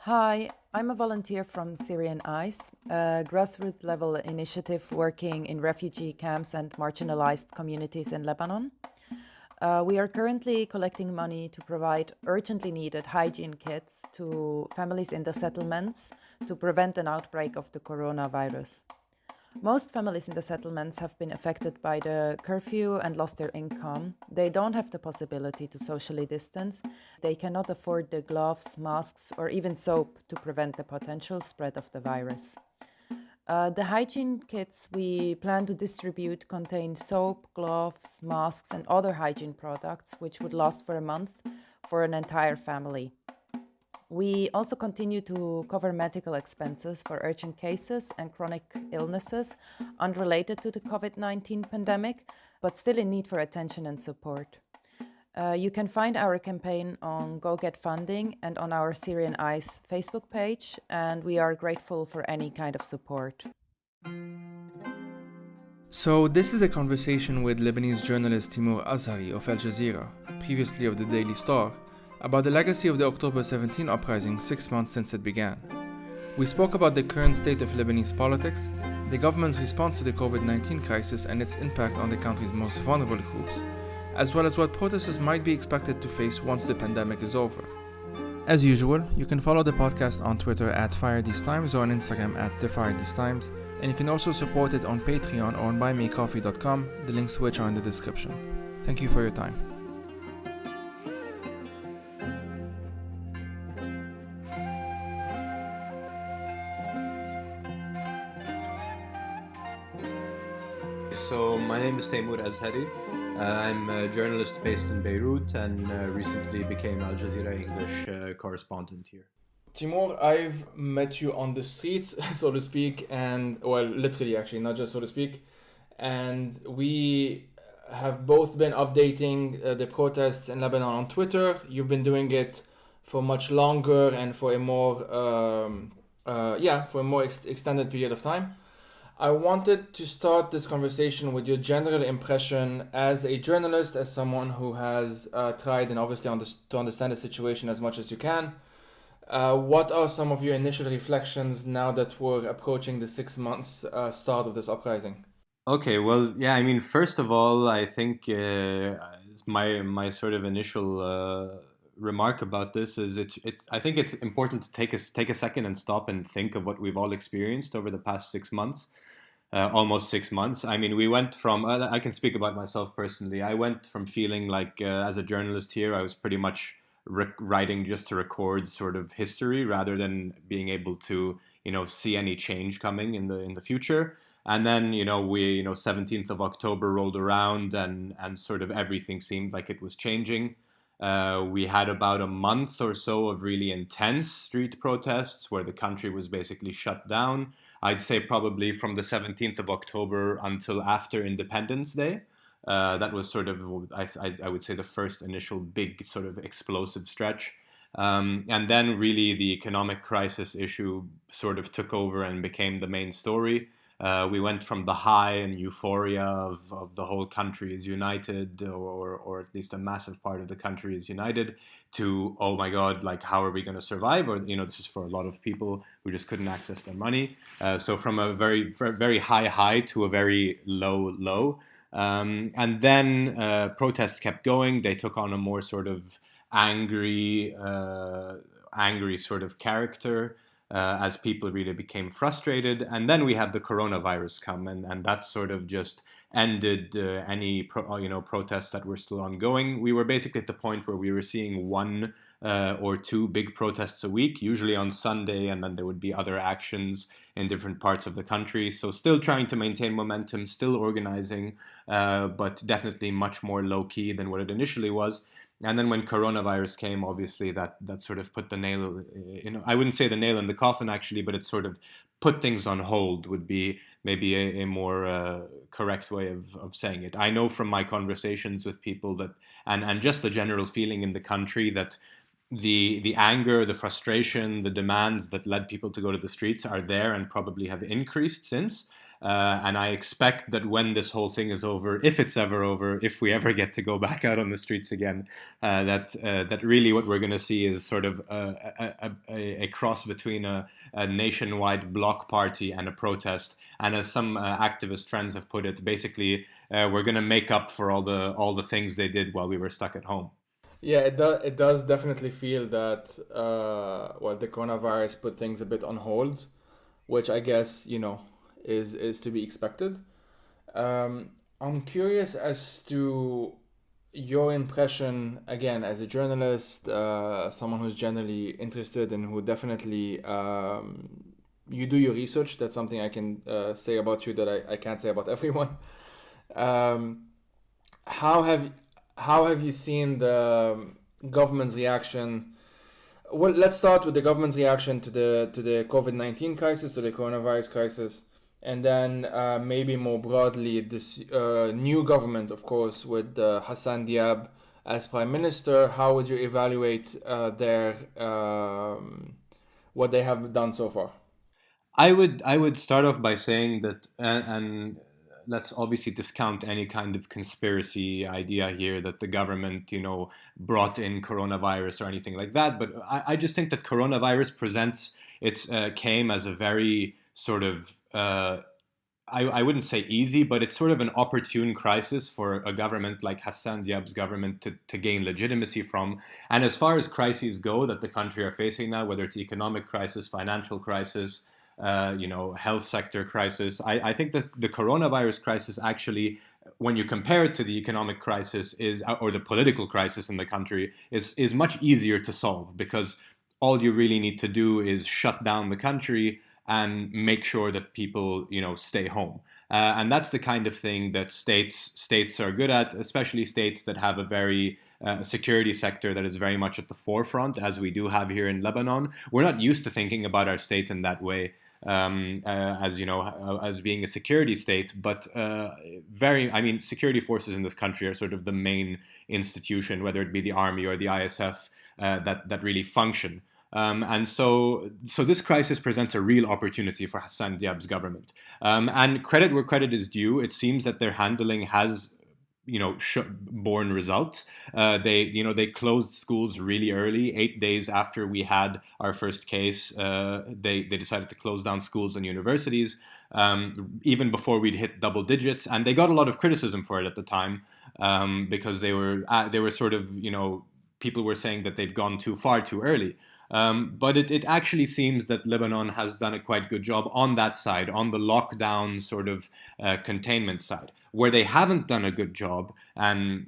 Hi, I'm a volunteer from Syrian ICE, a grassroots level initiative working in refugee camps and marginalized communities in Lebanon. We are currently collecting money to provide urgently needed hygiene kits to families in the settlements to prevent an outbreak of the coronavirus. Most families in the settlements have been affected by the curfew and lost their income. They don't have the possibility to socially distance. They cannot afford the gloves, masks, or even soap to prevent the potential spread of the virus. The hygiene kits we plan to distribute contain soap, gloves, masks, and other hygiene products, which would last for a month for an entire family. We also continue to cover medical expenses for urgent cases and chronic illnesses unrelated to the COVID 19 pandemic, but still in need for attention and support. You can find our campaign on Go Get Funding and on our Syrian Eyes Facebook page, and we are grateful for any kind of support. So this is a conversation with Lebanese journalist Timour Azhari of Al Jazeera, previously of the Daily Star, about the legacy of the October 17 uprising 6 months since it began. We spoke about the current state of Lebanese politics, the government's response to the COVID-19 crisis and its impact on the country's most vulnerable groups, as well as what protesters might be expected to face once the pandemic is over. As usual, you can follow the podcast on Twitter at FireTheseTimes or on Instagram at TheFireTheseTimes, and you can also support it on Patreon or on buymeacoffee.com, the links to which are in the description. Thank you for your time. So my name is Timour Azhari. I'm a journalist based in Beirut and recently became Al Jazeera English correspondent here. Timour, I've met you on the streets, so to speak, and, well, literally actually, not just so to speak, and we have both been updating the protests in Lebanon on Twitter. You've been doing it for much longer and for a more, extended period of time. I wanted to start this conversation with your general impression as a journalist, as someone who has tried and obviously to understand the situation as much as you can. What are some of your initial reflections now that we're approaching the 6 months start of this uprising? Okay, well, yeah, I mean, first of all, I think my sort of initial remark about this is it's I think it's important to take a second and stop and think of what we've all experienced over the past 6 months. Almost 6 months. I mean, we went from, I can speak about myself personally. I went from feeling like, as a journalist here, I was pretty much writing just to record sort of history rather than being able to, see any change coming in the future. And then, 17th of October rolled around and sort of everything seemed like it was changing. We had about a month or so of really intense street protests where the country was basically shut down. I'd say probably from the 17th of October until after Independence Day. That was sort of, I would say, the first initial big sort of explosive stretch. And then really the economic crisis issue sort of took over and became the main story. We went from the high and euphoria of the whole country is united, or at least a massive part of the country is united, to, oh my God, like, how are we going to survive? Or, this is for a lot of people who just couldn't access their money. So from a very, very high to a very low. And then protests kept going. They took on a more sort of angry sort of character as people really became frustrated. And then we had the coronavirus come, and that sort of just ended any protests that were still ongoing. We were basically at the point where we were seeing one or two big protests a week, usually on Sunday, and then there would be other actions in different parts of the country. So still trying to maintain momentum, still organizing, but definitely much more low-key than what it initially was. And then when coronavirus came, obviously that sort of put the nail, I wouldn't say the nail in the coffin actually, but it sort of put things on hold would be maybe a more correct way of saying it. I know from my conversations with people that, and just the general feeling in the country, that the anger, the frustration, the demands that led people to go to the streets are there and probably have increased since. And I expect that when this whole thing is over, if it's ever over, if we ever get to go back out on the streets again, that really what we're going to see is sort of a cross between a nationwide bloc party and a protest. And as some activist friends have put it, basically we're going to make up for all the things they did while we were stuck at home. Yeah, it does. It does definitely feel that well, the coronavirus put things a bit on hold, which I guess is to be expected. I'm curious as to your impression again as a journalist, someone who's generally interested and who definitely you do your research. That's something I can say about you that I can't say about everyone. Um, how have how have you seen the government's reaction? Well, let's start with the government's reaction to the COVID-19 crisis, to the coronavirus crisis, and then maybe more broadly this new government, of course, with Hassan Diab as prime minister. How would you evaluate their what they have done so far? I would start off by saying that, and let's obviously discount any kind of conspiracy idea here that the government, brought in coronavirus or anything like that. But I just think that coronavirus presents its came as a very sort of I wouldn't say easy, but it's sort of an opportune crisis for a government like Hassan Diab's government to gain legitimacy from. And as far as crises go that the country are facing now, whether it's economic crisis, financial crisis, health sector crisis, I think that the coronavirus crisis actually, when you compare it to the economic crisis, is or the political crisis in the country, is much easier to solve because all you really need to do is shut down the country and make sure that people, stay home. And that's the kind of thing that states are good at, especially states that have a very security sector that is very much at the forefront, as we do have here in Lebanon. We're not used to thinking about our state in that way, as being a security state, but security forces in this country are sort of the main institution, whether it be the army or the ISF, that really function. And so this crisis presents a real opportunity for Hassan Diab's government. And credit where credit is due, it seems that their handling has, borne results. They closed schools really early, 8 days after we had our first case. They decided to close down schools and universities, even before we'd hit double digits, and they got a lot of criticism for it at the time, because they were sort of, people were saying that they'd gone too far too early. But it actually seems that Lebanon has done a quite good job on that side, on the lockdown sort of containment side. Where they haven't done a good job, and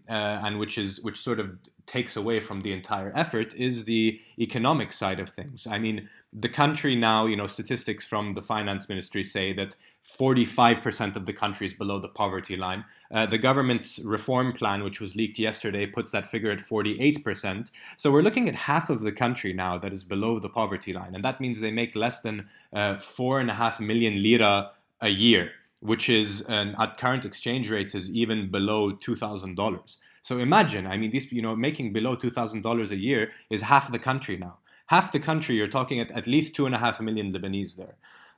which sort of takes away from the entire effort, is the economic side of things. I mean, the country now, statistics from the finance ministry say that 45% of the country is below the poverty line. The government's reform plan, which was leaked yesterday, puts that figure at 48%. So we're looking at half of the country now that is below the poverty line. And that means they make less than 4.5 million lira a year, which is, at current exchange rates, is even below $2,000. So imagine, I mean, these, making below $2,000 a year is half the country now. Half the country, you're talking at least 2.5 million Lebanese there.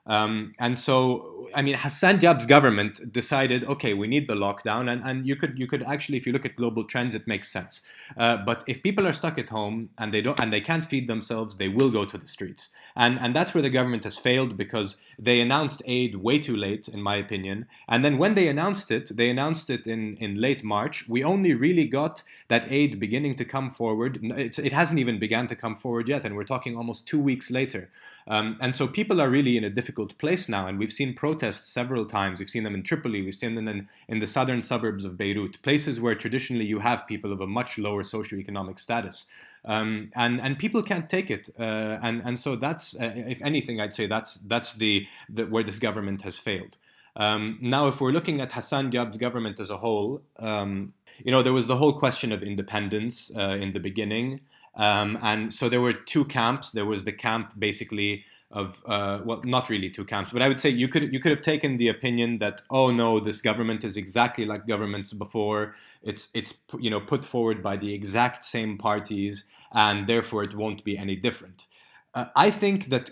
And so, I mean, Hassan Diab's government decided, okay, we need the lockdown, and you could actually, if you look at global trends, it makes sense. But if people are stuck at home and they can't feed themselves, they will go to the streets, and that's where the government has failed, because they announced aid way too late, in my opinion. And then when they announced it in late March. We only really got that aid beginning to come forward. It hasn't even begun to come forward yet, and we're talking almost 2 weeks later. And so people are really in a difficult place now, and we've seen protests several times. We've seen them in Tripoli, we've seen them in the southern suburbs of Beirut, places where traditionally you have people of a much lower socioeconomic status. And people can't take it, and so that's, if anything, I'd say that's the where this government has failed. Now, if we're looking at Hassan Diab's government as a whole, there was the whole question of independence in the beginning. And so there were two camps. There was the camp basically of, well, not really two camps, but I would say you could have taken the opinion that, oh no, this government is exactly like governments before. It's put forward by the exact same parties, and therefore it won't be any different. I think that,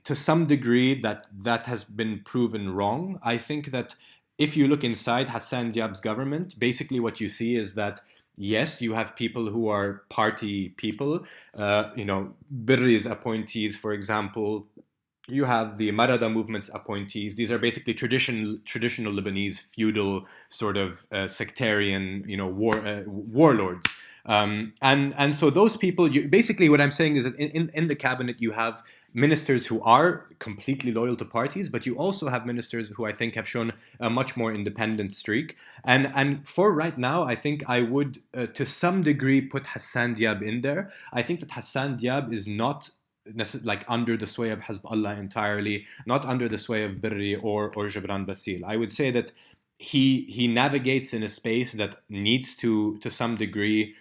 to some degree that has been proven wrong. I think that if you look inside Hassan Diab's government, basically what you see is that yes, you have people who are party people, Birri's appointees, for example. You have the Marada movement's appointees. These are basically traditional Lebanese feudal sort of sectarian, warlords. And so those people, basically what I'm saying is that in the cabinet you have ministers who are completely loyal to parties, but you also have ministers who I think have shown a much more independent streak. And for right now, I think I would, to some degree, put Hassan Diab in there. I think that Hassan Diab is not like under the sway of Hezbollah entirely, not under the sway of Birri or Gibran Bassil. I would say that he navigates in a space that needs to some degree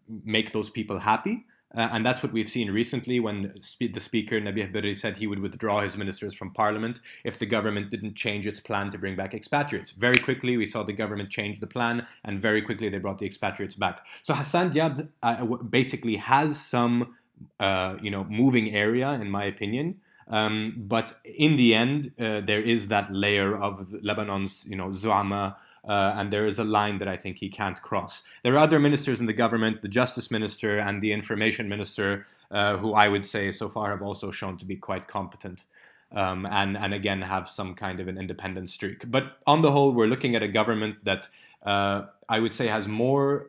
make those people happy. And that's what we've seen recently when the speaker, Nabih Berri, said he would withdraw his ministers from parliament if the government didn't change its plan to bring back expatriates. Very quickly, we saw the government change the plan, and very quickly they brought the expatriates back. So Hassan Diab basically has some moving area, in my opinion. But in the end, there is that layer of Lebanon's, Zu'ama, and there is a line that I think he can't cross. There are other ministers in the government, the justice minister and the information minister, who I would say so far have also shown to be quite competent. And again, have some kind of an independent streak. But on the whole, we're looking at a government that I would say has more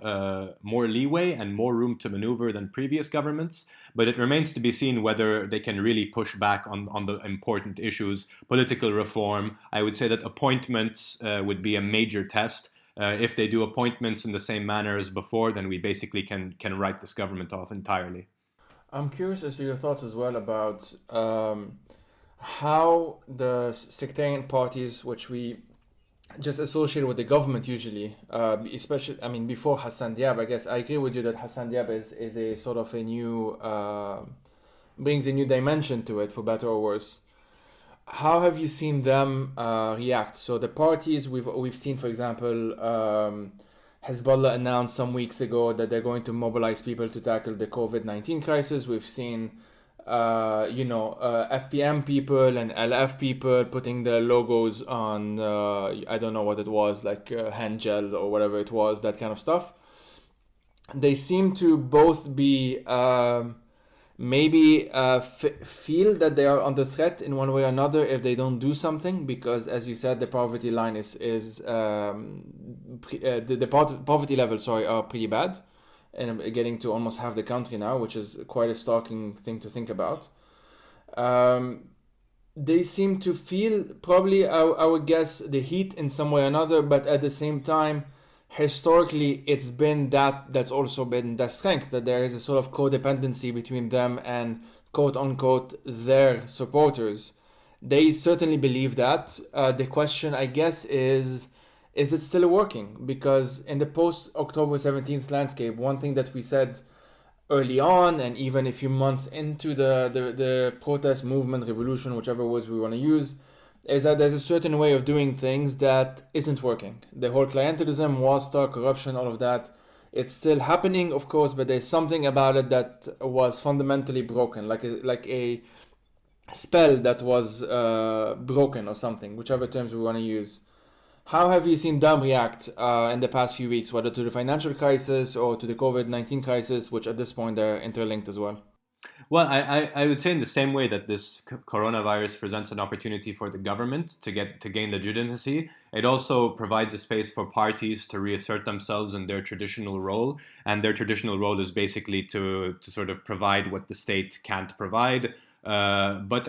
leeway and more room to maneuver than previous governments. But it remains to be seen whether they can really push back on the important issues. Political reform, I would say that appointments would be a major test. If they do appointments in the same manner as before, then we basically can write this government off entirely. I'm curious as to your thoughts as well about how the sectarian parties, which we just associate with the government usually, especially, I mean, before Hassan Diab, I guess I agree with you that Hassan Diab is a sort of a new, brings a new dimension to it, for better or worse. How have you seen them react? So the parties we've seen, for example, Hezbollah announced some weeks ago that they're going to mobilize people to tackle the COVID-19 crisis. We've seen FPM people and LF people putting their logos on, I don't know what it was, like hand gel or whatever it was, that kind of stuff. They seem to both be feel that they are under threat in one way or another if they don't do something, because as you said, the poverty line the poverty levels are pretty bad, and getting to almost half the country now, which is quite a stalking thing to think about. They seem to feel probably, I would guess, the heat in some way or another, but at the same time, historically, it's been that's also been their strength, that there is a sort of codependency between them and quote-unquote their supporters. They certainly believe that. The question, I guess, is it still working? Because in the post-October 17th landscape, one thing that we said early on, and even a few months into the protest movement, revolution, whichever words we want to use, is that there's a certain way of doing things that isn't working. The whole clientelism, war star, corruption, all of that, it's still happening, of course, but there's something about it that was fundamentally broken, like a spell that was broken or something, whichever terms we want to use. How have you seen them react in the past few weeks, whether to the financial crisis or to the COVID-19 crisis, which at this point they're interlinked as well? Well, I would say in the same way that this coronavirus presents an opportunity for the government to gain legitimacy, it also provides a space for parties to reassert themselves in their traditional role. And their traditional role is basically to sort of provide what the state can't provide. But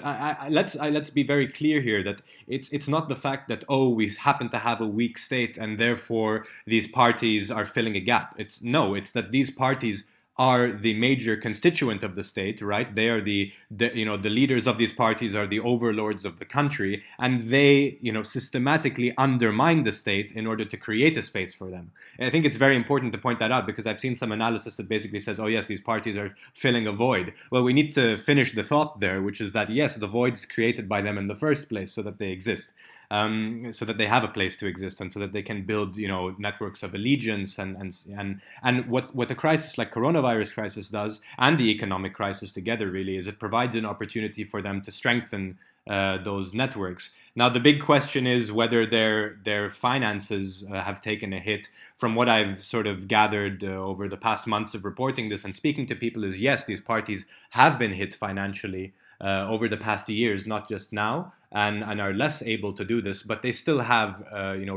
let's be very clear here that it's not the fact that, oh, we happen to have a weak state and therefore these parties are filling a gap. It's that these parties are the major constituent of the state, right? They are the leaders of these parties are the overlords of the country, and they systematically undermine the state in order to create a space for them. And I think it's very important to point that out, because I've seen some analysis that basically says, oh yes, these parties are filling a void. Well, we need to finish the thought there, which is that yes, the void is created by them in the first place so that they exist. so that they have a place to exist and so that they can build, networks of allegiance and what the crisis like coronavirus crisis does and the economic crisis together really is it provides an opportunity for them to strengthen those networks. Now, the big question is whether their finances have taken a hit. From what I've sort of gathered over the past months of reporting this and speaking to people is, yes, these parties have been hit financially over the past years, not just now, and are less able to do this, but they still have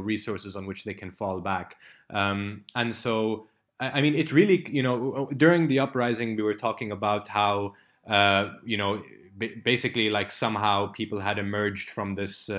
resources on which they can fall back. And so, I mean, it really, during the uprising, we were talking about how, basically like somehow people had emerged from this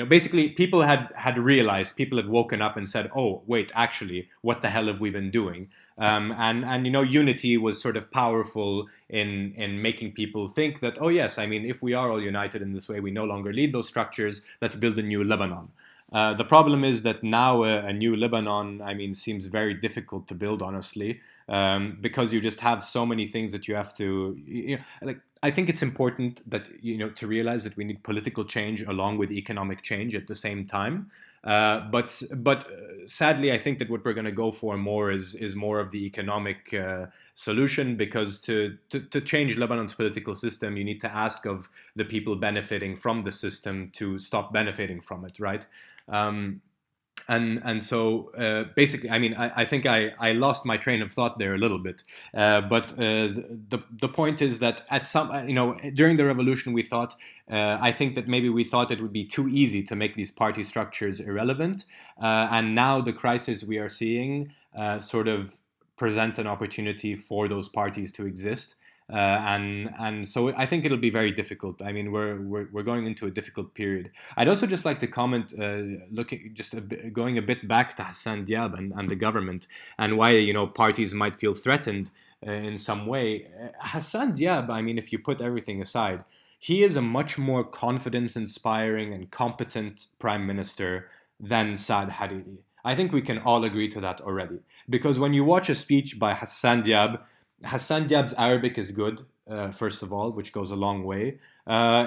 basically people had realized, people had woken up and said, oh wait, actually, what the hell have we been doing? And unity was sort of powerful in making people think that, oh yes, I mean, if we are all united in this way, we no longer need those structures, let's build a new Lebanon. The problem is that now a new Lebanon, I mean, seems very difficult to build, honestly, because you just have so many things that you have to, I think it's important that, to realize that we need political change along with economic change at the same time. But sadly, I think that what we're going to go for more is more of the economic solution, because to change Lebanon's political system, you need to ask of the people benefiting from the system to stop benefiting from it, right? And so basically, I mean, I think I lost my train of thought there a little bit. But the point is that at some, during the revolution, we thought, I think that maybe we thought it would be too easy to make these party structures irrelevant. And now the crisis we are seeing sort of present an opportunity for those parties to exist. And so I think it'll be very difficult. I mean, we're going into a difficult period. I'd also just like to comment, going a bit back to Hassan Diab and the government and why parties might feel threatened in some way. Hassan Diab, I mean, if you put everything aside, he is a much more confidence-inspiring and competent prime minister than Saad Hariri. I think we can all agree to that already, because when you watch a speech by Hassan Diab's Arabic is good, first of all, which goes a long way.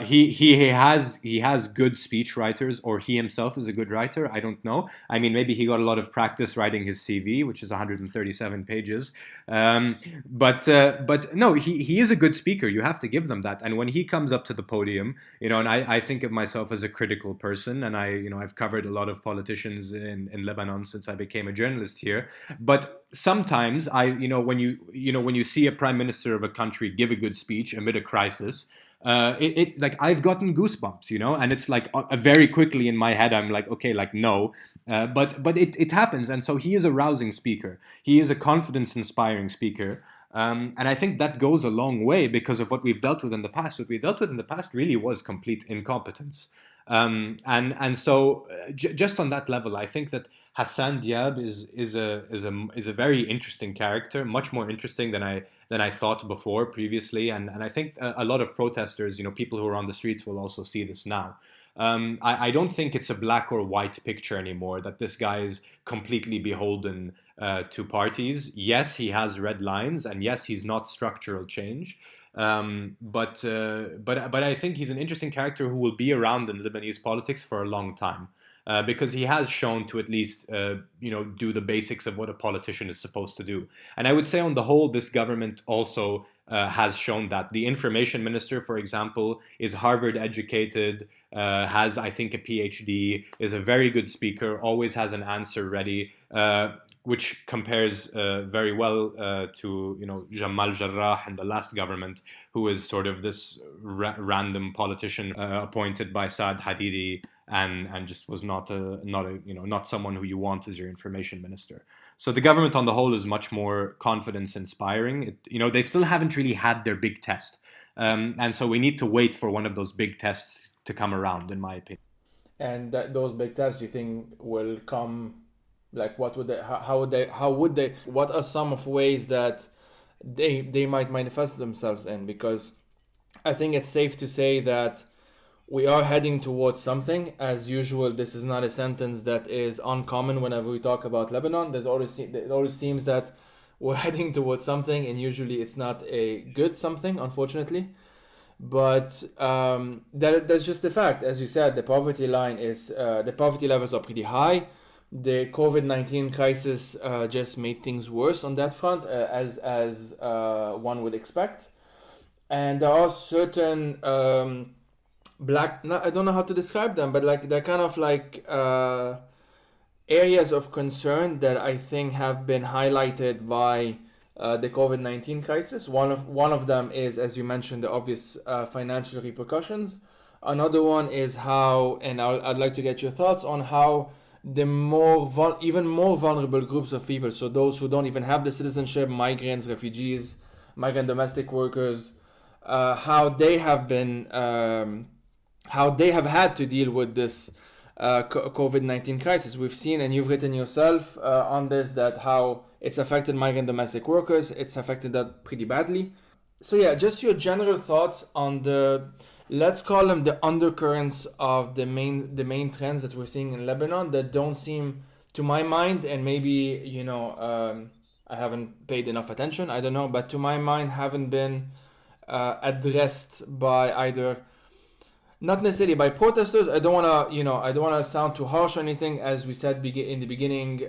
He has good speech writers, or he himself is a good writer. I don't know. I mean, maybe he got a lot of practice writing his CV, which is 137 pages. But no, he is a good speaker. You have to give them that. And when he comes up to the podium, and I think of myself as a critical person, and I've covered a lot of politicians in Lebanon since I became a journalist here. But sometimes when you see a prime minister of a country give a good speech amid a crisis, it like I've gotten goosebumps, and it's like very quickly in my head I'm like, okay, like no, but it happens. And so he is a rousing speaker. He is a confidence-inspiring speaker. And I think that goes a long way because of what we've dealt with in the past. What we dealt with in the past really was complete incompetence. And so just on that level, I think that Hassan Diab is a very interesting character, much more interesting than I thought before previously, and I think a lot of protesters, people who are on the streets, will also see this now. I don't think it's a black or white picture anymore, that this guy is completely beholden to parties. Yes, he has red lines, and yes, he's not structural change. But I think he's an interesting character who will be around in Lebanese politics for a long time. Because he has shown to at least, do the basics of what a politician is supposed to do. And I would say on the whole, this government also has shown that. The information minister, for example, is Harvard educated, has, I think, a PhD, is a very good speaker, always has an answer ready, which compares very well to Jamal Jarrah in the last government, who is sort of this random politician appointed by Saad Hariri, and just was not someone who you want as your information minister. So the government on the whole is much more confidence inspiring. They still haven't really had their big test, and so we need to wait for one of those big tests to come around, in my opinion. And those big tests, do you think will come? Like, what would they? How would they? What are some of ways that they might manifest themselves in? Because I think it's safe to say that we are heading towards something. As usual, this is not a sentence that is uncommon whenever we talk about Lebanon. It always seems that we're heading towards something, and usually it's not a good something, unfortunately. But that's just the fact. As you said, the poverty line is the poverty levels are pretty high. The COVID-19 crisis just made things worse on that front, as one would expect. And there are certain black. I don't know how to describe them, but like they're kind of like areas of concern that I think have been highlighted by the COVID-19 crisis. One of them is, as you mentioned, the obvious financial repercussions. Another one is how, and I'd like to get your thoughts on how the even more vulnerable groups of people, so those who don't even have the citizenship, migrants, refugees, migrant domestic workers, how they have been, how they have had to deal with this COVID-19 crisis. We've seen, and you've written yourself on this, that how it's affected migrant domestic workers. It's affected that pretty badly. So yeah, just your general thoughts on the, let's call them the undercurrents of the main trends that we're seeing in Lebanon that don't seem, to my mind, and maybe I haven't paid enough attention. I don't know, but to my mind, haven't been addressed by either, not necessarily by protesters. I don't want to, I don't want to sound too harsh or anything. As we said in the beginning,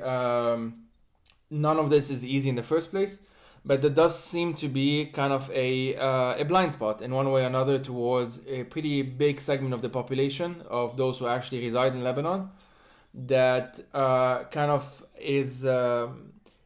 none of this is easy in the first place. But there does seem to be kind of a blind spot in one way or another towards a pretty big segment of the population of those who actually reside in Lebanon that kind of is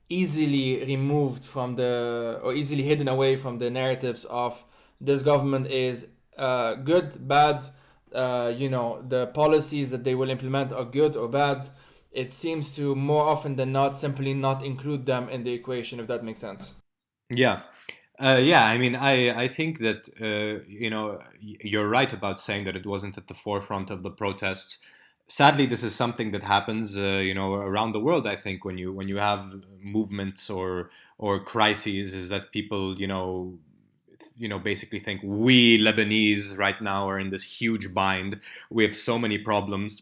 easily removed from or easily hidden away from the narratives of this government is good, bad, the policies that they will implement are good or bad. It seems to more often than not simply not include them in the equation, if that makes sense. Yeah. Yeah, I mean, I think that, you're right about saying that it wasn't at the forefront of the protests. Sadly, this is something that happens, around the world. I think when you have movements or crises, is that people, basically think we Lebanese right now are in this huge bind. We have so many problems.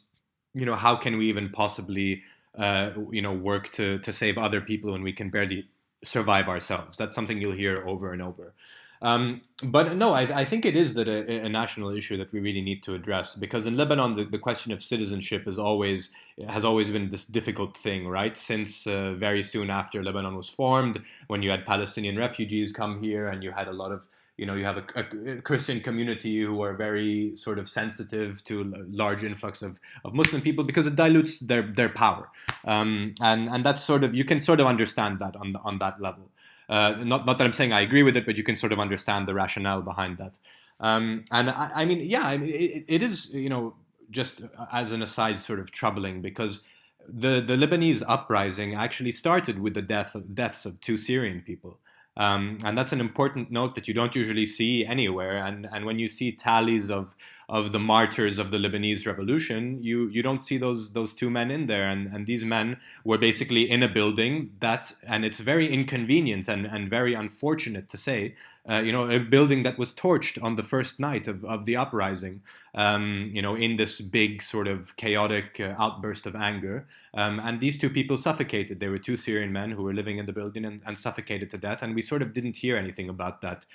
How can we even possibly, work to save other people when we can barely survive ourselves? That's something you'll hear over and over. But no, I think it is that a national issue that we really need to address, because in Lebanon, the question of citizenship has always been this difficult thing, right? Since very soon after Lebanon was formed, when you had Palestinian refugees come here, and you had a lot of, you have a Christian community who are very sort of sensitive to a large influx of Muslim people, because it dilutes their power, and that's sort of, you can sort of understand that on that level. Not that I'm saying I agree with it, but you can sort of understand the rationale behind that. And I mean, yeah, I mean, it is, just as an aside, sort of troubling, because the Lebanese uprising actually started with the deaths of two Syrian people. And that's an important note that you don't usually see anywhere. And when you see tallies of the martyrs of the Lebanese revolution, you don't see those two men in there. And these men were basically in a building and it's very inconvenient and very unfortunate to say, a building that was torched on the first night of the uprising, in this big sort of chaotic outburst of anger. And these two people suffocated. They were two Syrian men who were living in the building and suffocated to death. And we sort of didn't hear anything about that.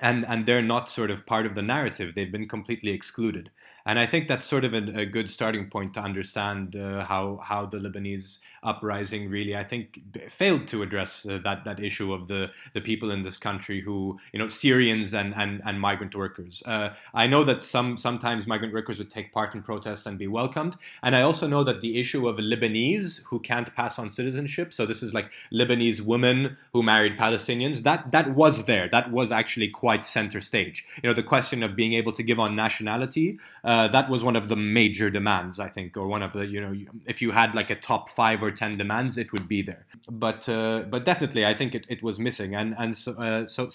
And they're not sort of part of the narrative. They've been completely excluded. And I think that's sort of a good starting point to understand how the Lebanese uprising really, I think, failed to address that issue of the people in this country who, Syrians and migrant workers. I know that sometimes migrant workers would take part in protests and be welcomed. And I also know that the issue of Lebanese who can't pass on citizenship, so this is like Lebanese women who married Palestinians, that was there. That was actually quite center stage. The question of being able to give on nationality, that was one of the major demands, I think, or one of the, if you had like a top 5 or 10 demands, it would be there. But definitely, I think it was missing, and so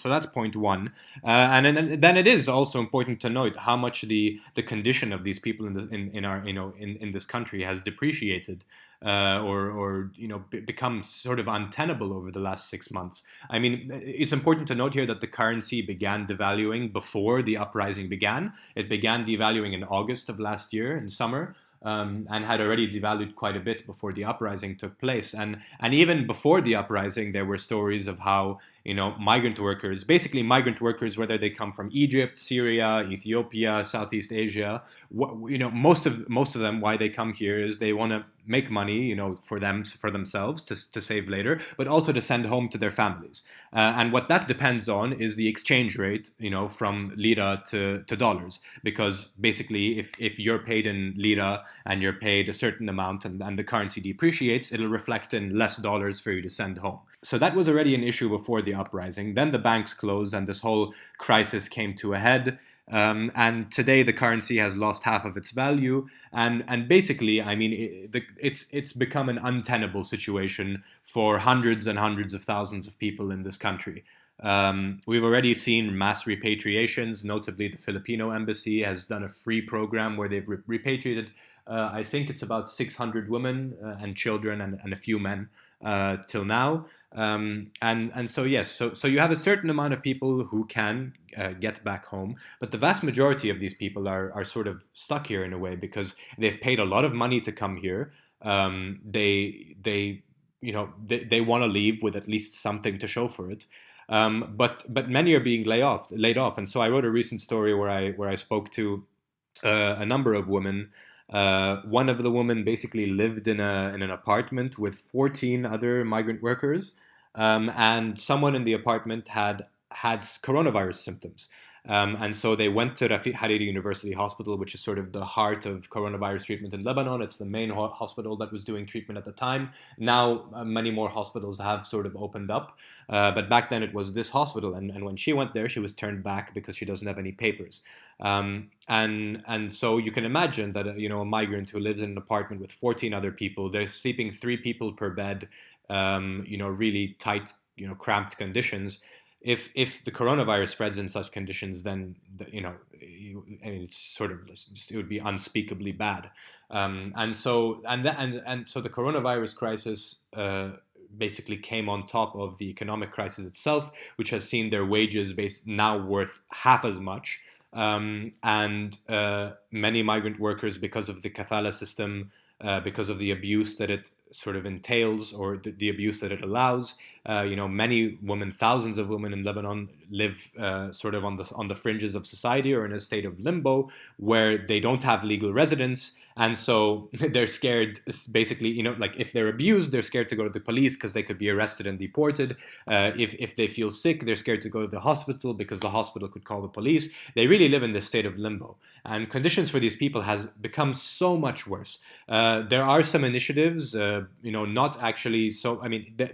that's point one. And then it is also important to note how much the condition of these people in this country has depreciated. Or become sort of untenable over the last 6 months. I mean, it's important to note here that the currency began devaluing before the uprising began. It began devaluing in August of last year, in summer. And had already devalued quite a bit before the uprising took place. And even before the uprising, there were stories of how, migrant workers, basically migrant workers, whether they come from Egypt, Syria, Ethiopia, Southeast Asia. Most of them, why they come here is they want to make money, for themselves to save later, but also to send home to their families. And what that depends on is the exchange rate, from lira to dollars. Because basically, if you're paid in lira and you're paid a certain amount and the currency depreciates, it'll reflect in less dollars for you to send home. So that was already an issue before the uprising. Then the banks closed and this whole crisis came to a head. And today the currency has lost half of its value, and basically, it's become an untenable situation for hundreds and hundreds of thousands of people in this country. We've already seen mass repatriations. Notably, the Filipino embassy has done a free program where they've repatriated, I think it's about 600 women and children and a few men till now. And so yes, so you have a certain amount of people who can get back home, but the vast majority of these people are sort of stuck here in a way because they've paid a lot of money to come here. They want to leave with at least something to show for it. But many are being laid off. And so I wrote a recent story where I spoke to a number of women. One of the women basically lived in an apartment with 14 other migrant workers, and someone in the apartment had coronavirus symptoms. And so they went to Rafiq Hariri University Hospital, which is sort of the heart of coronavirus treatment in Lebanon. It's the main hospital that was doing treatment at the time. Now, many more hospitals have sort of opened up. But back then it was this hospital. And when she went there, she was turned back because she doesn't have any papers. And so you can imagine that, a migrant who lives in an apartment with 14 other people, they're sleeping 3 people per bed, really tight, cramped conditions. If the coronavirus spreads in such conditions, then it's sort of it would be unspeakably bad. And so the coronavirus crisis basically came on top of the economic crisis itself, which has seen their wages now worth half as much. And many migrant workers, because of the kafala system, because of the abuse that it sort of entails, or the abuse that it allows. Many women, thousands of women in Lebanon live sort of on the fringes of society or in a state of limbo where they don't have legal residence. And so they're scared, basically, if they're abused, they're scared to go to the police because they could be arrested and deported. If they feel sick, they're scared to go to the hospital because the hospital could call the police. They really live in this state of limbo. And conditions for these people has become so much worse. There are some initiatives, not actually so,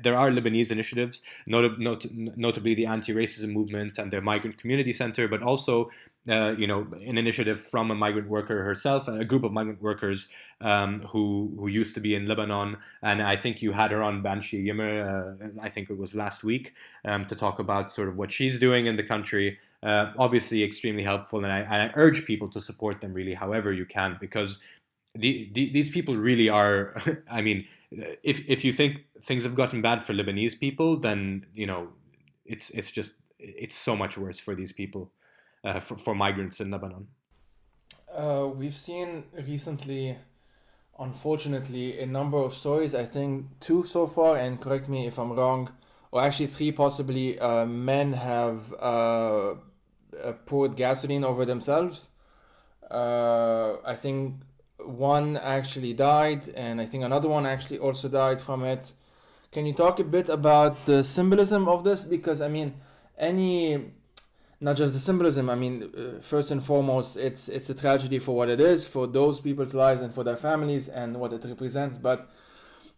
there are Lebanese initiatives, notably the anti-racism movement and their migrant community center, but also an initiative from a migrant worker herself, a group of migrant workers who used to be in Lebanon. And I think you had her on Banshi Yimmer, I think it was last week, to talk about sort of what she's doing in the country. Obviously extremely helpful. And I urge people to support them really however you can, because these people really are, if you think things have gotten bad for Lebanese people, then, it's so much worse for these people. For migrants in Lebanon. We've seen recently, unfortunately, a number of stories, I think 2 so far, and correct me if I'm wrong, or actually 3 possibly, men have poured gasoline over themselves. I think one actually died, and I think another one actually also died from it. Can you talk a bit about the symbolism of this? Because, not just the symbolism, first and foremost, it's a tragedy for what it is, for those people's lives and for their families and what it represents. But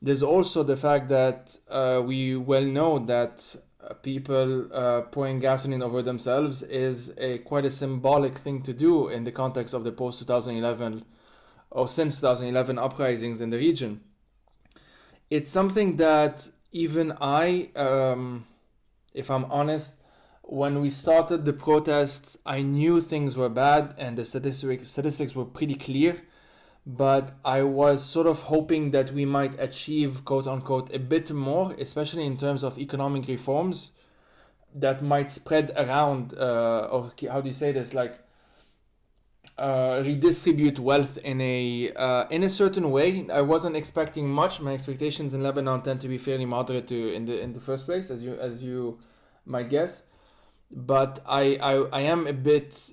there's also the fact that we well know that people pouring gasoline over themselves is quite a symbolic thing to do in the context of the post-2011 or since 2011 uprisings in the region. It's something that even I, if I'm honest, when we started the protests, I knew things were bad and the statistics were pretty clear, but I was sort of hoping that we might achieve, quote unquote, a bit more, especially in terms of economic reforms that might spread around, or how do you say this, redistribute wealth in a certain way. I wasn't expecting much. My expectations in Lebanon tend to be fairly moderate in the first place, as you my guess. But I am a bit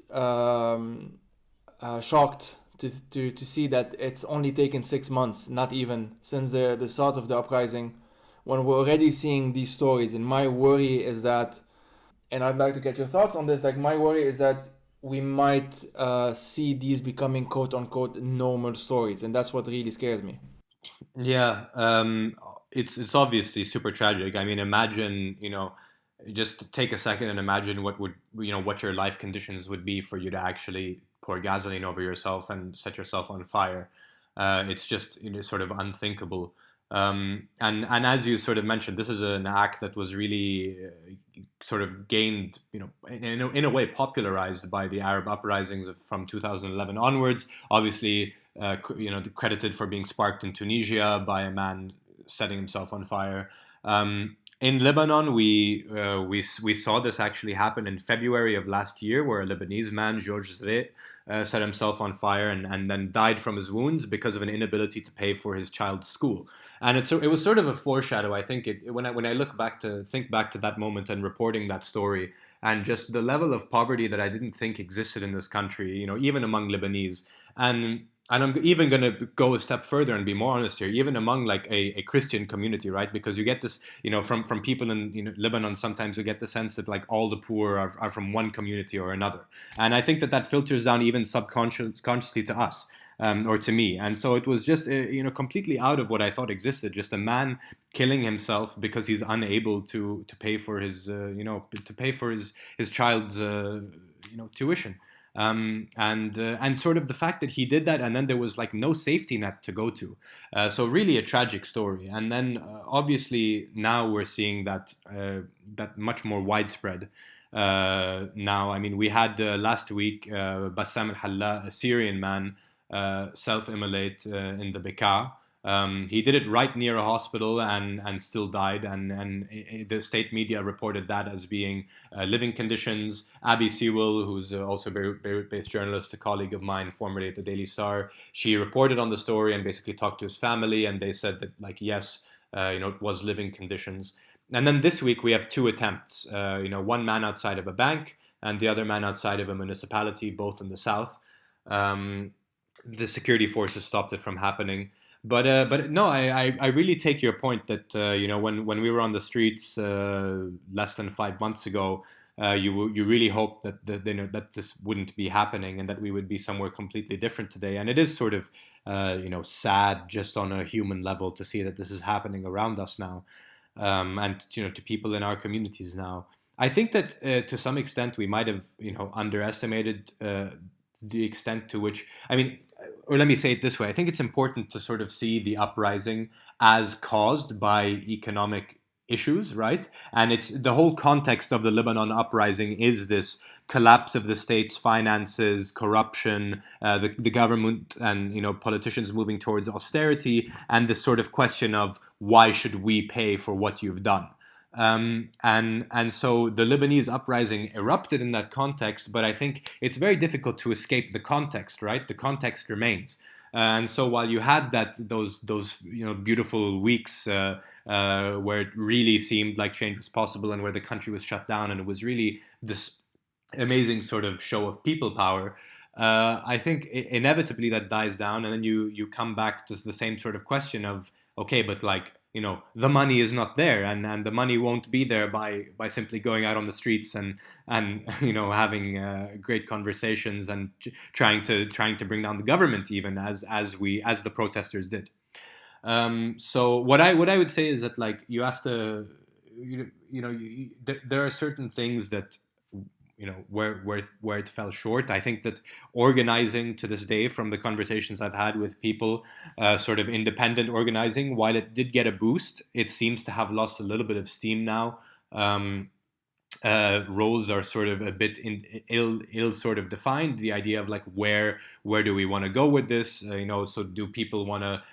shocked to see that it's only taken 6 months, not even, since the start of the uprising, when we're already seeing these stories. And my worry is that, and I'd like to get your thoughts on this, like my worry is that we might see these becoming quote unquote normal stories, and that's what really scares me. Yeah, it's obviously super tragic. I mean, imagine, just take a second and imagine what your life conditions would be for you to actually pour gasoline over yourself and set yourself on fire. It's just, sort of unthinkable. And as you sort of mentioned, this is an act that was really sort of gained, in a way popularized by the Arab uprisings from 2011 onwards. Obviously, credited for being sparked in Tunisia by a man setting himself on fire. In Lebanon, we saw this actually happen in February of last year, where a Lebanese man, Timour Azhari, set himself on fire and then died from his wounds because of an inability to pay for his child's school. And it was sort of a foreshadow. I think when I think back to that moment and reporting that story, and just the level of poverty that I didn't think existed in this country, even among Lebanese. And I'm even going to go a step further and be more honest here, even among like a Christian community, right? Because you get this, from people in Lebanon, sometimes you get the sense that like all the poor are from one community or another. And I think that filters down even subconsciously to us. Or to me. And so it was just, completely out of what I thought existed. Just a man killing himself because he's unable to pay for his child's, tuition. And sort of the fact that he did that, and then there was like no safety net to go to. So really a tragic story. And then obviously now we're seeing that much more widespread. Now, I mean, we had last week Bassam al-Halla, a Syrian man, self-immolate in the Bekaa. He did it right near a hospital and still died. And the state media reported that as being living conditions. Abby Sewell, who's also a Beirut-based journalist, a colleague of mine, formerly at the Daily Star, she reported on the story and basically talked to his family, and they said that, like, yes, it was living conditions. And then this week we have two attempts. One man outside of a bank and the other man outside of a municipality, both in the south. The security forces stopped it from happening. But no, I really take your point that when we were on the streets less than 5 months ago, you really hoped that that this wouldn't be happening and that we would be somewhere completely different today. And it is sort of sad just on a human level to see that this is happening around us now, and to people in our communities now. I think that to some extent we might have underestimated the extent to which, I mean, or let me say it this way, I think it's important to sort of see the uprising as caused by economic issues, right? And it's the whole context of the Lebanon uprising is this collapse of the state's finances, corruption, the government and politicians moving towards austerity, and this sort of question of why should we pay for what you've done? And so the Lebanese uprising erupted in that context, but I think it's very difficult to escape the context, right? The context remains. And so while you had those beautiful weeks where it really seemed like change was possible and where the country was shut down and it was really this amazing sort of show of people power, I think inevitably that dies down, and then you come back to the same sort of question of, okay, but like, the money is not there, and the money won't be there by simply going out on the streets and having great conversations and trying to bring down the government, even as the protesters did. So what I would say is that, like, you have to there are certain things that where it fell short. I think that organizing to this day, from the conversations I've had with people, sort of independent organizing, while it did get a boost, it seems to have lost a little bit of steam now. Roles are sort of a bit ill sort of defined. The idea of like where do we want to go with this? So do people want to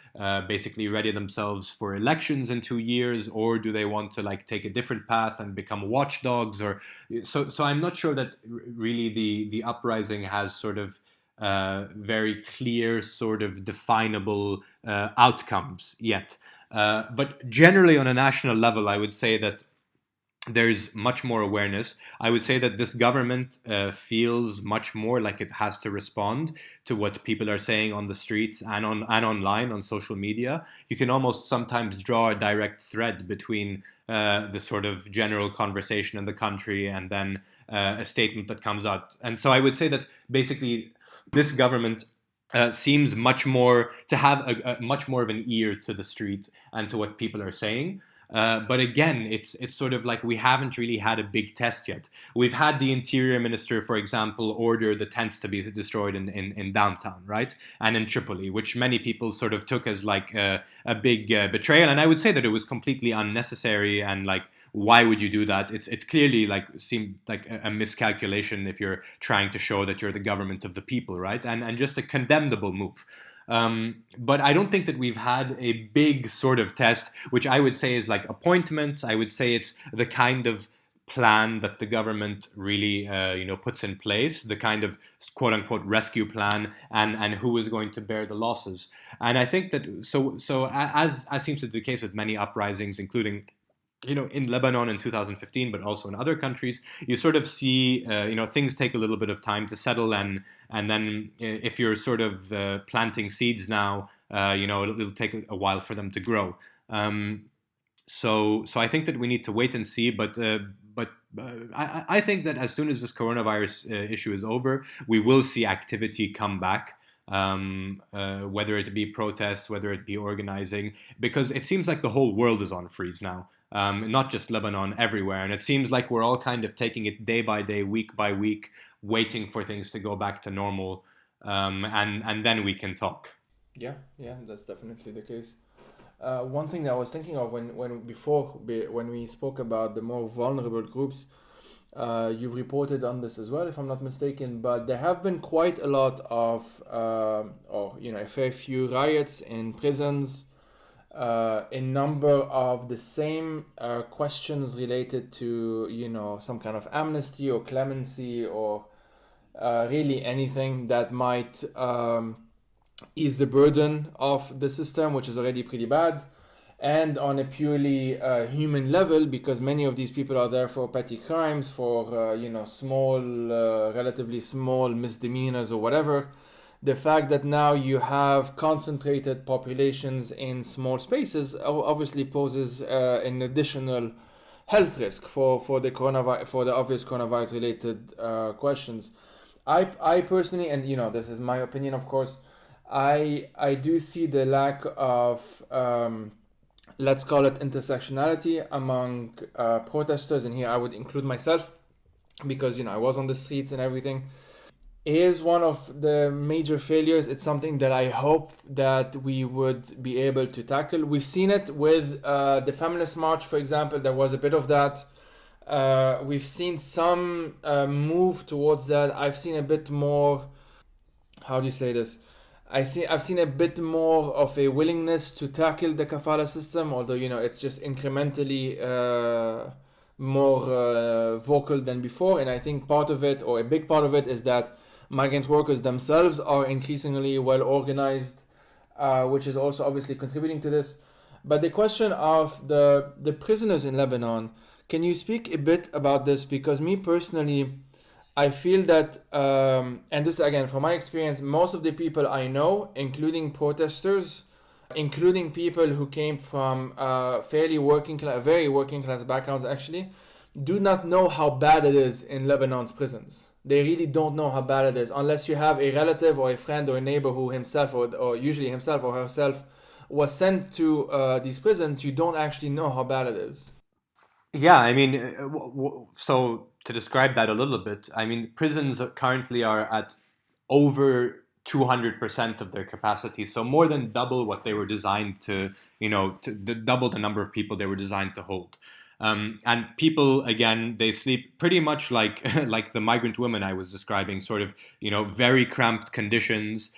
basically ready themselves for elections in 2 years, or do they want to like take a different path and become watchdogs? Or so I'm not sure that really the uprising has sort of very clear sort of definable outcomes yet. But generally on a national level, I would say that there's much more awareness. I would say that this government feels much more like it has to respond to what people are saying on the streets and online on social media. You can almost sometimes draw a direct thread between the sort of general conversation in the country and then a statement that comes out. And so I would say that basically this government seems much more to have a much more of an ear to the streets and to what people are saying. But again, it's sort of like we haven't really had a big test yet. We've had the interior minister, for example, order the tents to be destroyed in downtown, right? And in Tripoli, which many people sort of took as like a big betrayal. And I would say that it was completely unnecessary and like, why would you do that? It's clearly like seemed like a miscalculation if you're trying to show that you're the government of the people, right? And just a condemnable move. But I don't think that we've had a big sort of test, which I would say is like appointments. I would say it's the kind of plan that the government really, puts in place, the kind of quote unquote rescue plan, and who is going to bear the losses. And I think that as seems to be the case with many uprisings, including in Lebanon in 2015, but also in other countries, you sort of see, things take a little bit of time to settle, and then if you're sort of planting seeds now, it'll take a while for them to grow. So I think that we need to wait and see, but I think that as soon as this coronavirus issue is over, we will see activity come back. Whether it be protests, whether it be organizing, because it seems like the whole world is on freeze now. Not just Lebanon, everywhere. And it seems like we're all kind of taking it day by day, week by week, waiting for things to go back to normal. And then we can talk. Yeah, that's definitely the case. One thing that I was thinking of when we spoke about the more vulnerable groups, you've reported on this as well, if I'm not mistaken. But there have been quite a lot of, a fair few riots in prisons. A number of the same questions related to some kind of amnesty or clemency or really anything that might ease the burden of the system, which is already pretty bad, and on a purely human level, because many of these people are there for petty crimes, for small, relatively small misdemeanors or whatever. The fact that now you have concentrated populations in small spaces obviously poses an additional health risk for the obvious coronavirus related questions. I personally, and this is my opinion, of course, I do see the lack of let's call it intersectionality among protesters, and here I would include myself because I was on the streets and everything. Is one of the major failures. It's something that I hope that we would be able to tackle. We've seen it with the feminist march, for example. There was a bit of that. We've seen some move towards that. I've seen a bit more. How do you say this? I've seen a bit more of a willingness to tackle the kafala system, although it's just incrementally more vocal than before. And I think part of it, or a big part of it, is that migrant workers themselves are increasingly well organized, which is also obviously contributing to this. But the question of the prisoners in Lebanon, can you speak a bit about this? Because me personally, I feel that, and this again from my experience, most of the people I know, including protesters, including people who came from very working class backgrounds actually, do not know how bad it is in Lebanon's prisons. They really don't know how bad it is unless you have a relative or a friend or a neighbor who himself or usually himself or herself was sent to these prisons. You don't actually know how bad it is. Yeah, I mean, so to describe that a little bit, I mean, prisons currently are at over 200% of their capacity, so more than double what they were designed to, double the number of people they were designed to hold. And people, again, they sleep pretty much like like the migrant women I was describing, sort of, very cramped conditions.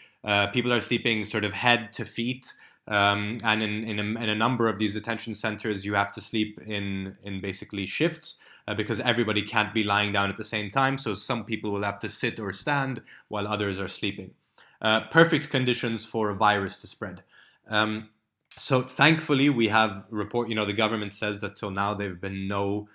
People are sleeping sort of head to feet. And in a number of these detention centers, you have to sleep in basically shifts because everybody can't be lying down at the same time. So some people will have to sit or stand while others are sleeping. Perfect conditions for a virus to spread. So thankfully, we have the government says that till now there have been no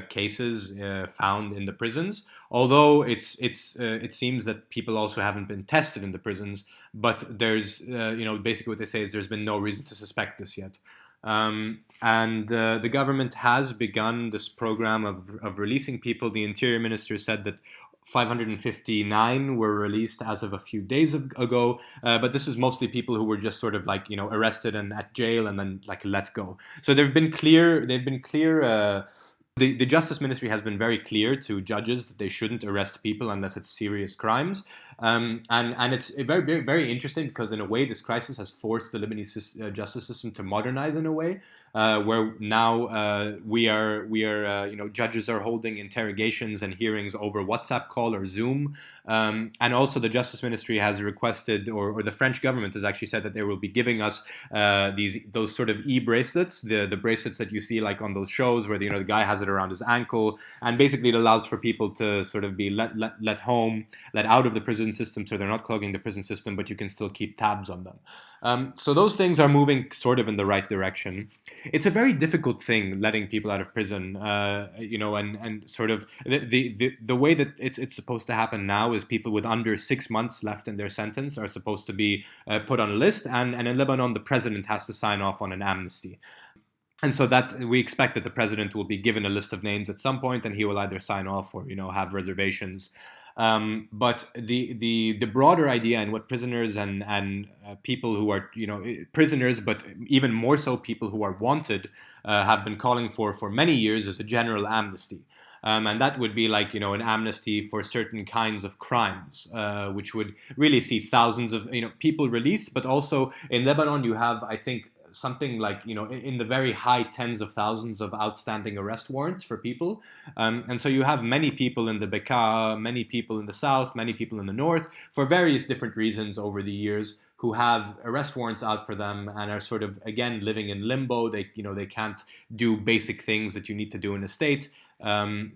cases found in the prisons. Although it seems that people also haven't been tested in the prisons, but there's basically what they say is there's been no reason to suspect this yet. And the government has begun this program of releasing people. The interior minister said that 559 were released as of a few days ago, but this is mostly people who were just sort of like arrested and at jail and then like let go. So they've been clear. The Justice Ministry has been very clear to judges that they shouldn't arrest people unless it's serious crimes. And it's very, very interesting because in a way this crisis has forced the Lebanese justice system to modernize in a way. Where now judges are holding interrogations and hearings over WhatsApp call or Zoom, and also the Justice Ministry has requested, or the French government has actually said that they will be giving us those sort of e-bracelets, the bracelets that you see like on those shows where the guy has it around his ankle, and basically it allows for people to sort of be let out of the prison system, so they're not clogging the prison system, but you can still keep tabs on them. So those things are moving sort of in the right direction. It's a very difficult thing letting people out of prison, and sort of the way that it's supposed to happen now is people with under 6 months left in their sentence are supposed to be put on a list, and in Lebanon the president has to sign off on an amnesty. And so that we expect that the president will be given a list of names at some point, and he will either sign off or have reservations. But the broader idea and what prisoners and people who are prisoners, but even more so people who are wanted, have been calling for many years is a general amnesty. And that would be like an amnesty for certain kinds of crimes, which would really see thousands of people released. But also in Lebanon, you have, I think, something like in the very high tens of thousands of outstanding arrest warrants for people, and so you have many people in the Bekaa, many people in the south, many people in the north, for various different reasons over the years, who have arrest warrants out for them and are sort of again living in limbo. They can't do basic things that you need to do in a state.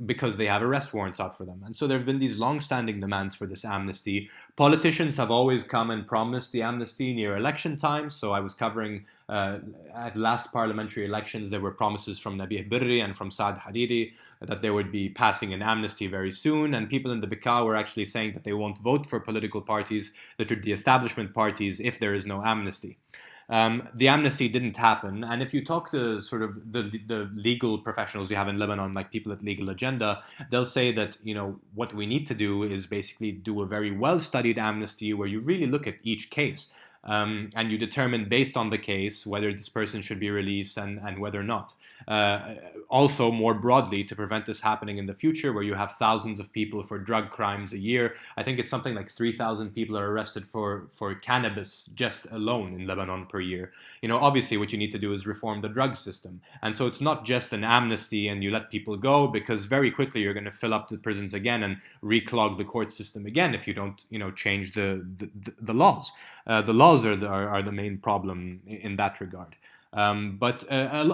Because they have arrest warrants out for them. And so there have been these long-standing demands for this amnesty. Politicians have always come and promised the amnesty near election time. So I was covering at the last parliamentary elections, there were promises from Nabih Berri and from Saad Hariri that they would be passing an amnesty very soon. And people in the Bekaa were actually saying that they won't vote for political parties that are the establishment parties if there is no amnesty. The amnesty didn't happen, and if you talk to sort of the legal professionals we have in Lebanon, like people at Legal Agenda, they'll say that what we need to do is basically do a very well-studied amnesty where you really look at each case. And you determine based on the case whether this person should be released and whether or not. Also, more broadly, to prevent this happening in the future, where you have thousands of people for drug crimes a year. I think it's something like 3,000 people are arrested for cannabis just alone in Lebanon per year. Obviously what you need to do is reform the drug system. And so it's not just an amnesty and you let people go, because very quickly you're going to fill up the prisons again and reclog the court system again if you don't, change the laws. The laws are the main problem in that regard. But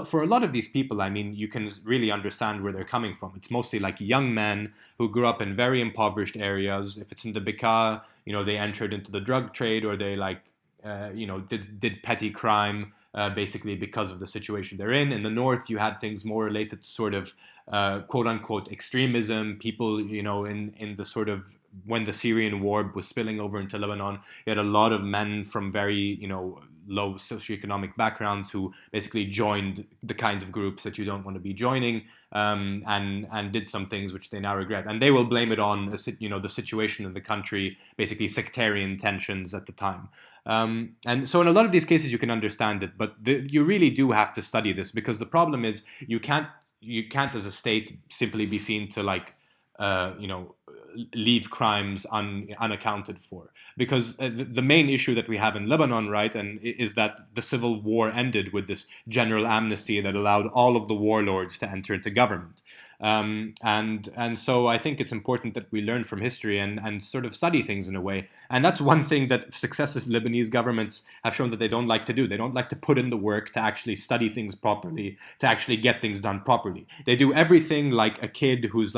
for a lot of these people, I mean, you can really understand where they're coming from. It's mostly like young men who grew up in very impoverished areas. If it's in the Bekaa, they entered into the drug trade, or they did petty crime, basically because of the situation they're in. In the north, you had things more related to sort of quote unquote extremism. People, in the sort of when the Syrian war was spilling over into Lebanon, you had a lot of men from very, low socioeconomic backgrounds who basically joined the kinds of groups that you don't want to be joining, and did some things which they now regret. And they will blame it on, the situation in the country, basically sectarian tensions at the time. And so in a lot of these cases you can understand it, but you really do have to study this, because the problem is you can't as a state simply be seen to leave crimes unaccounted for, because the main issue that we have in Lebanon, right, and is that the civil war ended with this general amnesty that allowed all of the warlords to enter into government. And so I think it's important that we learn from history and sort of study things in a way. And that's one thing that successive Lebanese governments have shown that they don't like to do. They don't like to put in the work to actually study things properly, to actually get things done properly. They do everything like a kid who's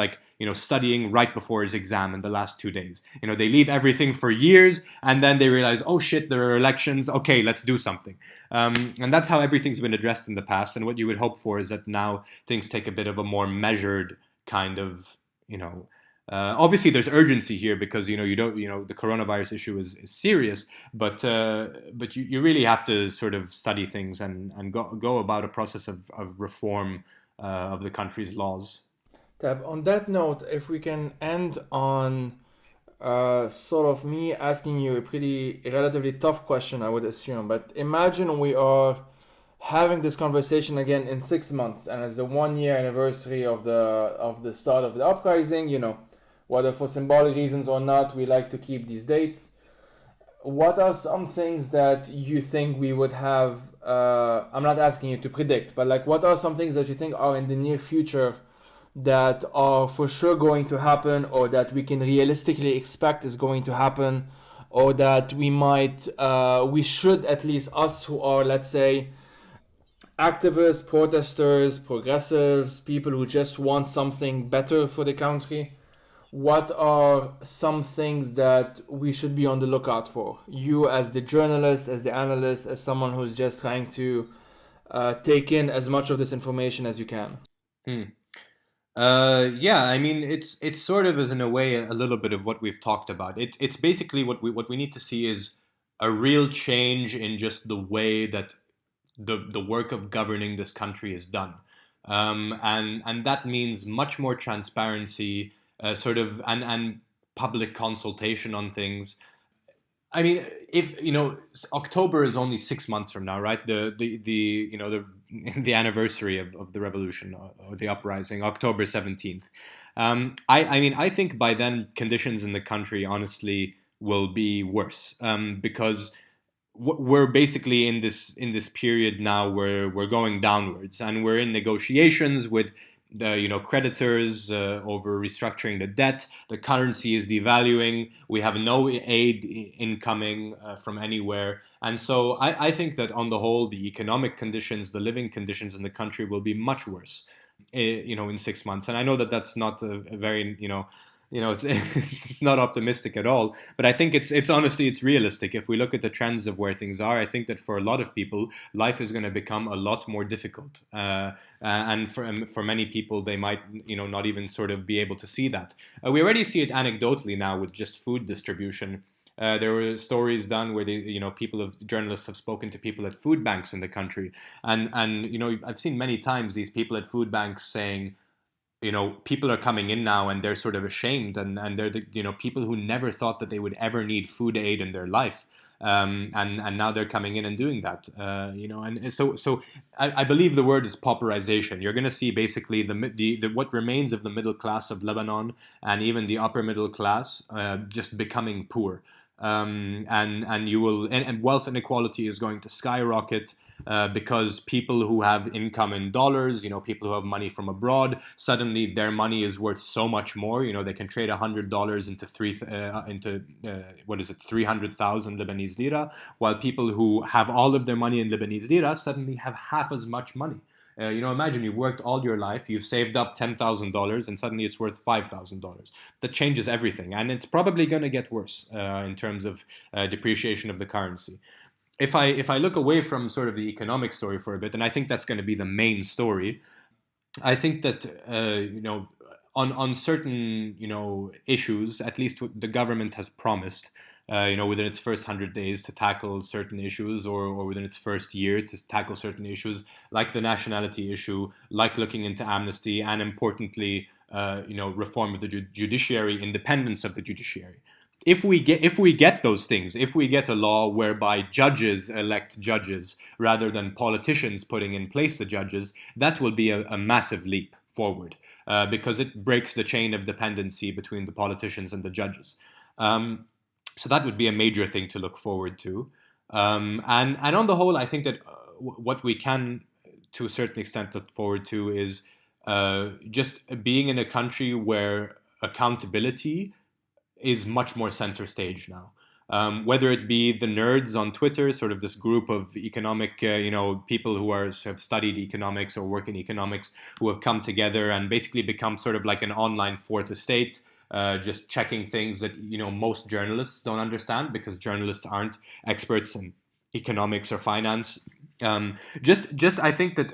studying right before his exam in the last 2 days. They leave everything for years, and then they realize, oh shit, there are elections. Okay, let's do something. And that's how everything's been addressed in the past. And what you would hope for is that now things take a bit of a more measured measured kind of, obviously there's urgency here because you don't the coronavirus issue is serious, but you really have to sort of study things and go about a process of reform of the country's laws. Tab, on that note, if we can end on sort of me asking you a pretty relatively tough question, I would assume. But imagine we are having this conversation again in 6 months, and it's the 1 year anniversary of the start of the uprising. Whether for symbolic reasons or not, we like to keep these dates. What are some things that you think we would have? I'm not asking you to predict, but like, what are some things that you think are in the near future that are for sure going to happen, or that we can realistically expect is going to happen, or that we should, at least us who are, let's say, activists, protesters, progressives, people who just want something better for the country, what are some things that we should be on the lookout for? You as the journalist, as the analyst, as someone who's just trying to take in as much of this information as you can. Yeah, I mean, it's sort of, as in a way, a little bit of what we've talked about. It's basically what we need to see is a real change in just the way that the work of governing this country is done, and that means much more transparency, sort of, and public consultation on things. I mean, if October is only 6 months from now, right? The anniversary of the revolution or the uprising, October 17th. I mean, I think by then conditions in the country, honestly, will be worse, because we're basically in this period now where we're going downwards, and we're in negotiations with the creditors over restructuring the debt. The currency is devaluing. We have no aid incoming from anywhere, and so I think that on the whole, the economic conditions, the living conditions in the country will be much worse, in 6 months. And I know that that's not a very it's it's not optimistic at all, but I think it's honestly, it's realistic. If we look at the trends of where things are, I think that for a lot of people, life is going to become a lot more difficult, and for many people, they might not even sort of be able to see that. We already see it anecdotally now with just food distribution. There were stories done where journalists have spoken to people at food banks in the country, and I've seen many times these people at food banks saying, people are coming in now and they're sort of ashamed, and they're the people who never thought that they would ever need food aid in their life, and now they're coming in and doing that, and so I believe the word is pauperization. You're going to see basically the what remains of the middle class of Lebanon and even the upper middle class just becoming poor. And you will, and wealth inequality is going to skyrocket, because people who have income in dollars, people who have money from abroad, suddenly their money is worth so much more. They can trade $100 into 300,000 Lebanese lira, while people who have all of their money in Lebanese lira suddenly have half as much money. Imagine you've worked all your life, you've saved up $10,000, and suddenly it's worth $5,000. That changes everything, and it's probably going to get worse in terms of depreciation of the currency. If I look away from sort of the economic story for a bit, and I think that's going to be the main story, I think that on certain issues, at least what the government has promised, within its first 100 days to tackle certain issues, or within its first year to tackle certain issues, like the nationality issue, like looking into amnesty, and importantly, reform of the judiciary, independence of the judiciary. If we get those things, if we get a law whereby judges elect judges rather than politicians putting in place the judges, that will be a massive leap forward, because it breaks the chain of dependency between the politicians and the judges. So that would be a major thing to look forward to. And on the whole, I think that what we can, to a certain extent, look forward to is just being in a country where accountability is much more center stage now. Whether it be the nerds on Twitter, sort of this group of economic, people who have studied economics or work in economics, who have come together and basically become sort of like an online fourth estate, just checking things that most journalists don't understand, because journalists aren't experts in economics or finance. Just I think that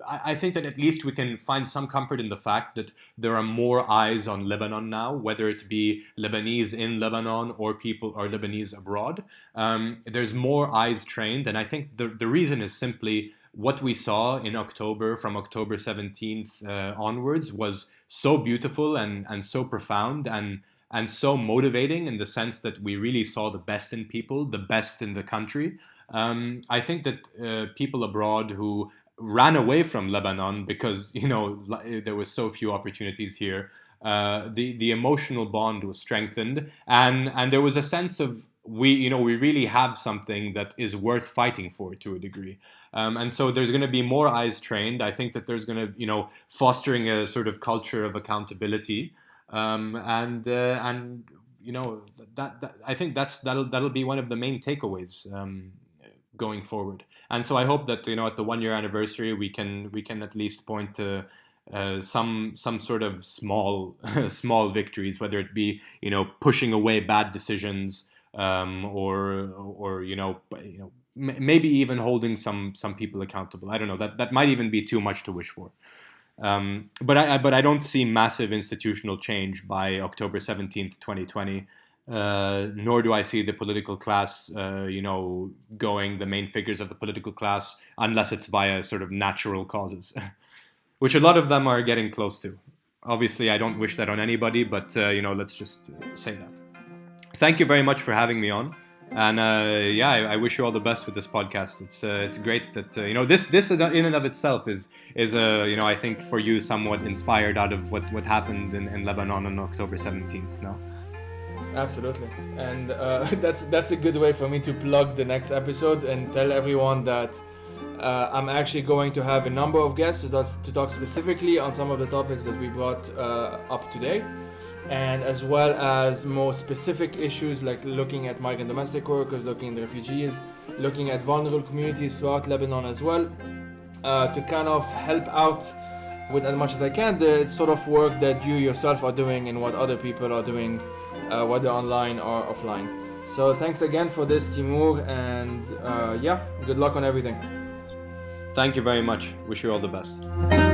I think that at least we can find some comfort in the fact that there are more eyes on Lebanon now, whether it be Lebanese in Lebanon or people or Lebanese abroad. There's more eyes trained, and I think the reason is simply what we saw in October, from October 17th onwards, was so beautiful and so profound and so motivating, in the sense that we really saw the best in people, the best in the country. I think that people abroad who ran away from Lebanon because there was so few opportunities here, the emotional bond was strengthened, and there was a sense of we really have something that is worth fighting for, to a degree. And so there's going to be more eyes trained. I think that there's going to fostering a sort of culture of accountability. And that I think that'll be one of the main takeaways going forward. And so I hope that at the 1 year anniversary we can at least point to some sort of small small victories, whether it be pushing away bad decisions, or maybe even holding some people accountable. I don't know, that might even be too much to wish for. But I don't see massive institutional change by October 17th, 2020. Nor do I see the political class, going, the main figures of the political class, unless it's via sort of natural causes, which a lot of them are getting close to. Obviously, I don't wish that on anybody, but let's just say that. Thank you very much for having me on. And I wish you all the best with this podcast. It's great that this in and of itself is I think for you somewhat inspired out of what happened in Lebanon on October 17th. No. Absolutely, and that's a good way for me to plug the next episodes and tell everyone that I'm actually going to have a number of guests to talk specifically on some of the topics that we brought up today. And as well as more specific issues like looking at migrant domestic workers, looking at refugees, looking at vulnerable communities throughout Lebanon as well, to kind of help out with as much as I can the sort of work that you yourself are doing and what other people are doing, whether online or offline. So thanks again for this, Timour, and good luck on everything. Thank you very much. Wish you all the best.